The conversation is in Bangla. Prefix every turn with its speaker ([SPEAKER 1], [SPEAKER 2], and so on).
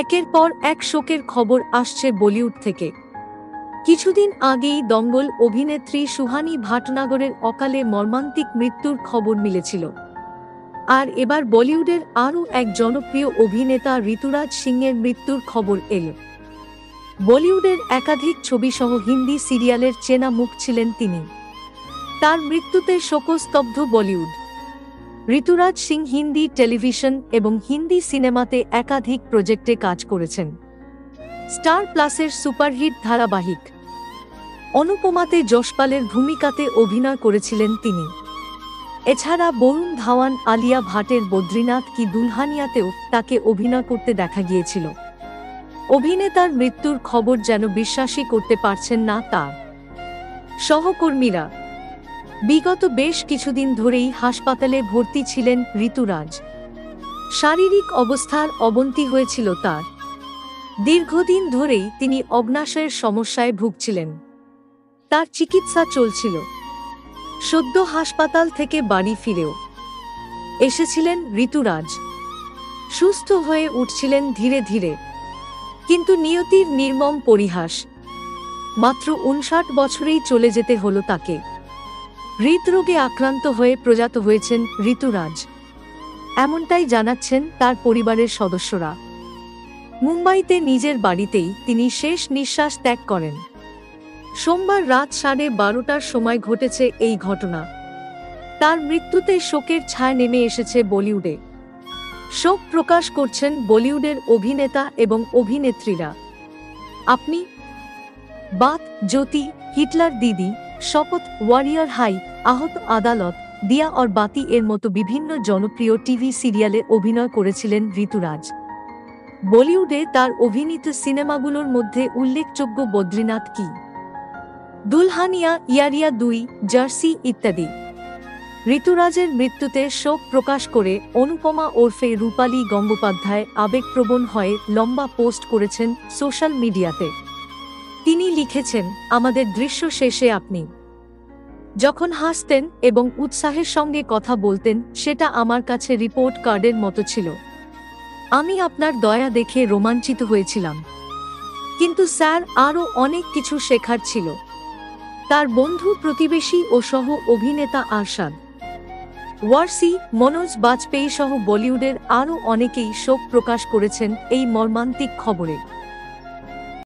[SPEAKER 1] একের পর এক শোকের খবর আসছে বলিউড থেকে। কিছুদিন আগেই দঙ্গল অভিনেত্রী সুহানি ভাটনাগরের অকালে মর্মান্তিক মৃত্যুর খবর মিলেছিল। আর এবার বলিউডের আরও এক জনপ্রিয় অভিনেতা ঋতুরাজ সিংয়ের মৃত্যুর খবর এল। বলিউডের একাধিক ছবিসহ হিন্দি সিরিয়ালের চেনা মুখ ছিলেন তিনি। তার মৃত্যুতে শোকস্তব্ধ বলিউড। ঋতুরাজ সিং হিন্দি টেলিভিশন এবং হিন্দি সিনেমাতে একাধিক প্রজেক্টে কাজ করেছেন। স্টার প্লাসের সুপারহিট ধারাবাহিক অনুপমাতে যশপালের ভূমিকাতে অভিনয় করেছিলেন তিনি। এছাড়া বরুণ ধাওয়ান, আলিয়া ভাটের বদ্রীনাথ কি দুলহানিয়াতেও তাকে অভিনয় করতে দেখা গিয়েছিল। অভিনেতার মৃত্যুর খবর যেন বিশ্বাসই করতে পারছেন না তার সহকর্মীরা। বিগত বেশ কিছুদিন ধরেই হাসপাতালে ভর্তি ছিলেন ঋতুরাজ। শারীরিক অবস্থার অবনতি হয়েছিল তার। দীর্ঘদিন ধরেই তিনি অগ্ন্যাশয়ের সমস্যায় ভুগছিলেন। তার চিকিৎসা চলছিল। সদ্য হাসপাতাল থেকে বাড়ি ফিরেও এসেছিলেন ঋতুরাজ। সুস্থ হয়ে উঠছিলেন ধীরে ধীরে, কিন্তু নিয়তির নির্মম পরিহাস। মাত্র 59 বছরেই চলে যেতে হলো তাকে। হৃদরোগে আক্রান্ত হয়ে প্রয়াত হয়েছেন ঋতুরাজ, এমনটাই জানাচ্ছেন তার পরিবারের সদস্যরা। মুম্বাইতে নিজের বাড়িতেই তিনি শেষ নিঃশ্বাস ত্যাগ করেন। সোমবার রাত 12:30টার সময় ঘটেছে এই ঘটনা। তার মৃত্যুতে শোকের ছায়া নেমে এসেছে বলিউডে। শোক প্রকাশ করছেন বলিউডের অভিনেতা এবং অভিনেত্রীরা। আপনি, বাত, জ্যোতি, হিটলার দিদি, শপথ, ওয়ারিয়র হাই, আহত, আদালত, দিয়া और বাতি এর মতো বিভিন্ন জনপ্রিয় টিভি সিরিয়ালে অভিনয় করেছিলেন ঋতুরাজ। বলিউডে তার অভিনীত সিনেমাগুলোর মধ্যে উল্লেখযোগ্য বদ্রীনাথ কি দুলহানিয়া, ইয়ারিয়া 2, জার্সি ইত্যাদি। ঋতুরাজের মৃত্যুতে শোক প্রকাশ করে অনুপমা ওরফে রূপালী গঙ্গোপাধ্যায় আবেগপ্রবণ হয়ে লম্বা পোস্ট করেছেন সোশ্যাল মিডিয়াতে। তিনি লিখেছেন, আমাদের দৃশ্য শেষে আপনি যখন হাসতেন এবং উৎসাহের সঙ্গে কথা বলতেন, সেটা আমার কাছে রিপোর্ট কার্ডের মতো ছিল। আমি আপনার দয়া দেখে রোমাঞ্চিত হয়েছিলাম। কিন্তু স্যার, আরও অনেক কিছু শেখার ছিল। তার বন্ধু, প্রতিবেশী ও সহ অভিনেতা আরশাদ ওয়ারসি, মনোজ বাজপেয়ী সহ বলিউডের আরও অনেকেই শোক প্রকাশ করেছেন এই মর্মান্তিক খবরে।